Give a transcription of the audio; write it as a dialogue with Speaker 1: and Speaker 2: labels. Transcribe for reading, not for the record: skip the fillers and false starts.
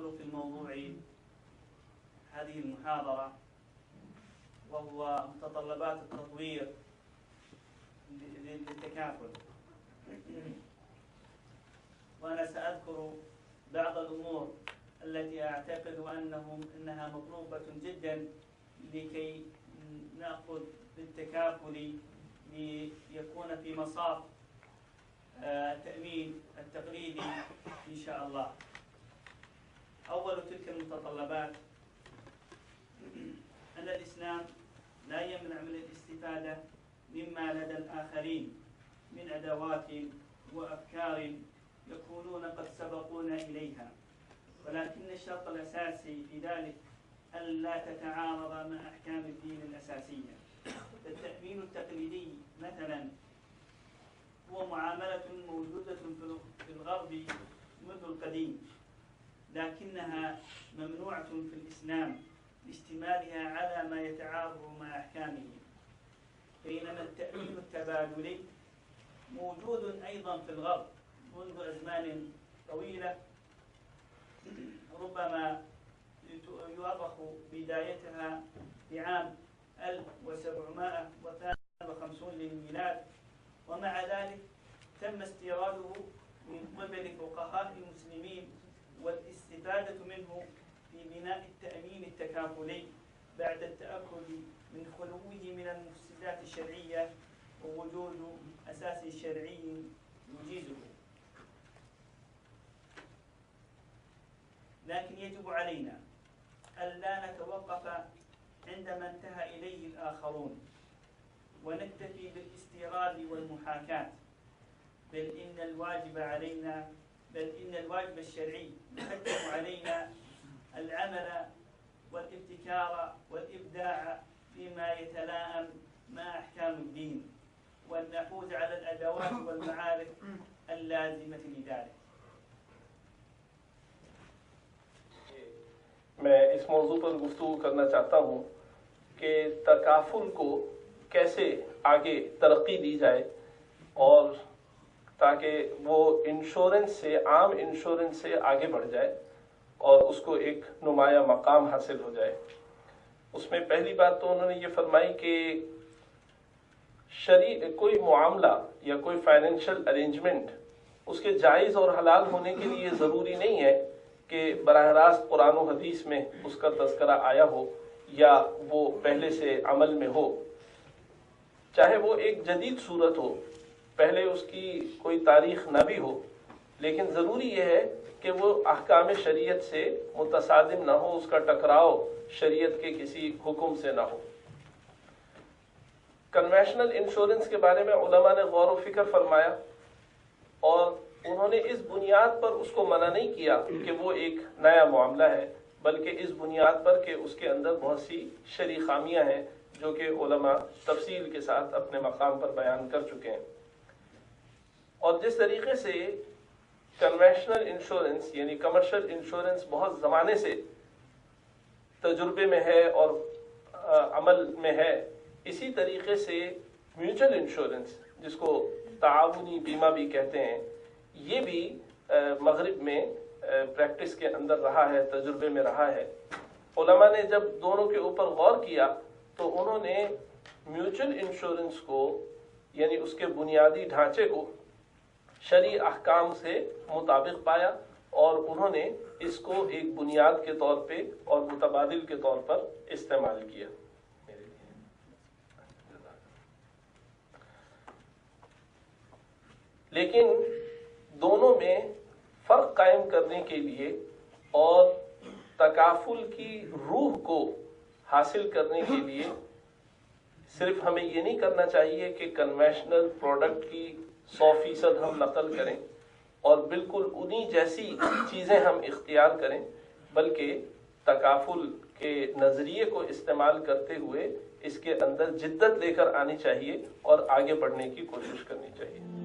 Speaker 1: ندخل في الموضوع هذه المحاضرة، وهو متطلبات التطوير للتكافل. وأنا سأذكر بعض الأمور التي أعتقد أنها مطلوبة جدا لكي نأخذ بالتكافل ليكون في مصاف التأمين التقليدي إن شاء الله. أول تلك المتطلبات أن الإسلام لا يمنع من الاستفادة مما لدى الآخرين من أدوات وأفكار يكونون قد سبقونا إليها، ولكن الشرط الأساسي في ذلك ألا تتعارض مع أحكام الدين الأساسية. التأمين التقليدي مثلا هو معاملة موجودة في الغرب منذ القديم، لكنها ممنوعة في الإسلام لاشتمالها على ما يتعارض مع أحكامه، بينما التأمين التبادلي موجود أيضا في الغرب منذ أزمان طويلة، ربما يؤرخ بدايتها بعام 1753 للميلاد، ومع ذلك تم استيراده من قبل فقهاء المسلمين والاستفادة منه في بناء التأمين التكافلي بعد التأكد من خلوه من المفسدات الشرعية ووجود أساس شرعي يجيزه. لكن يجب علينا ألا نتوقف عندما انتهى إليه الآخرون ونكتفي بالاستيراد والمحاكاة، بل إن الواجب الشرعي يحتم علينا العمل والابتكار والإبداع فيما يتلائم مع أحكام الدين، وأن نحوز على الأدوات والمعارف اللازمة لذلك.
Speaker 2: میں اس موضوع پر گفتگو کرنا چاہتا ہوں کہ تکافل کو کیسے آگے ترقی دی جائے اور تاکہ وہ انشورنس سے عام انشورنس سے آگے بڑھ جائے اور اس کو ایک نمایاں مقام حاصل ہو جائے۔ اس میں پہلی بات تو انہوں نے یہ فرمائی کہ کوئی معاملہ یا کوئی فائنینشیل ارینجمنٹ اس کے جائز اور حلال ہونے کے لیے ضروری نہیں ہے کہ براہ راست قرآن و حدیث میں اس کا تذکرہ آیا ہو یا وہ پہلے سے عمل میں ہو، چاہے وہ ایک جدید صورت ہو، پہلے اس کی کوئی تاریخ نہ بھی ہو، لیکن ضروری یہ ہے کہ وہ احکام شریعت سے متصادم نہ ہو، اس کا ٹکراؤ شریعت کے کسی حکم سے نہ ہو۔ کنوینشنل انشورنس کے بارے میں علماء نے غور و فکر فرمایا اور انہوں نے اس بنیاد پر اس کو منع نہیں کیا کہ وہ ایک نیا معاملہ ہے، بلکہ اس بنیاد پر کہ اس کے اندر بہت سی شرعی خامیاں ہیں جو کہ علماء تفصیل کے ساتھ اپنے مقام پر بیان کر چکے ہیں۔ اور جس طریقے سے کنوینشنل انشورنس یعنی کمرشل انشورنس بہت زمانے سے تجربے میں ہے اور عمل میں ہے، اسی طریقے سے میوچل انشورنس جس کو تعاونی بیمہ بھی کہتے ہیں، یہ بھی مغرب میں پریکٹس کے اندر رہا ہے، تجربے میں رہا ہے۔ علماء نے جب دونوں کے اوپر غور کیا تو انہوں نے میوچل انشورنس کو یعنی اس کے بنیادی ڈھانچے کو شرعی احکام سے مطابق پایا اور انہوں نے اس کو ایک بنیاد کے طور پہ اور متبادل کے طور پر استعمال کیا۔ لیکن دونوں میں فرق قائم کرنے کے لیے اور تکافل کی روح کو حاصل کرنے کے لیے صرف ہمیں یہ نہیں کرنا چاہیے کہ کنوینشنل پروڈکٹ کی 100% ہم نقل کریں اور بالکل انہی جیسی چیزیں ہم اختیار کریں، بلکہ تکافل کے نظریے کو استعمال کرتے ہوئے اس کے اندر جدت لے کر آنی چاہیے اور آگے بڑھنے کی کوشش کرنی چاہیے۔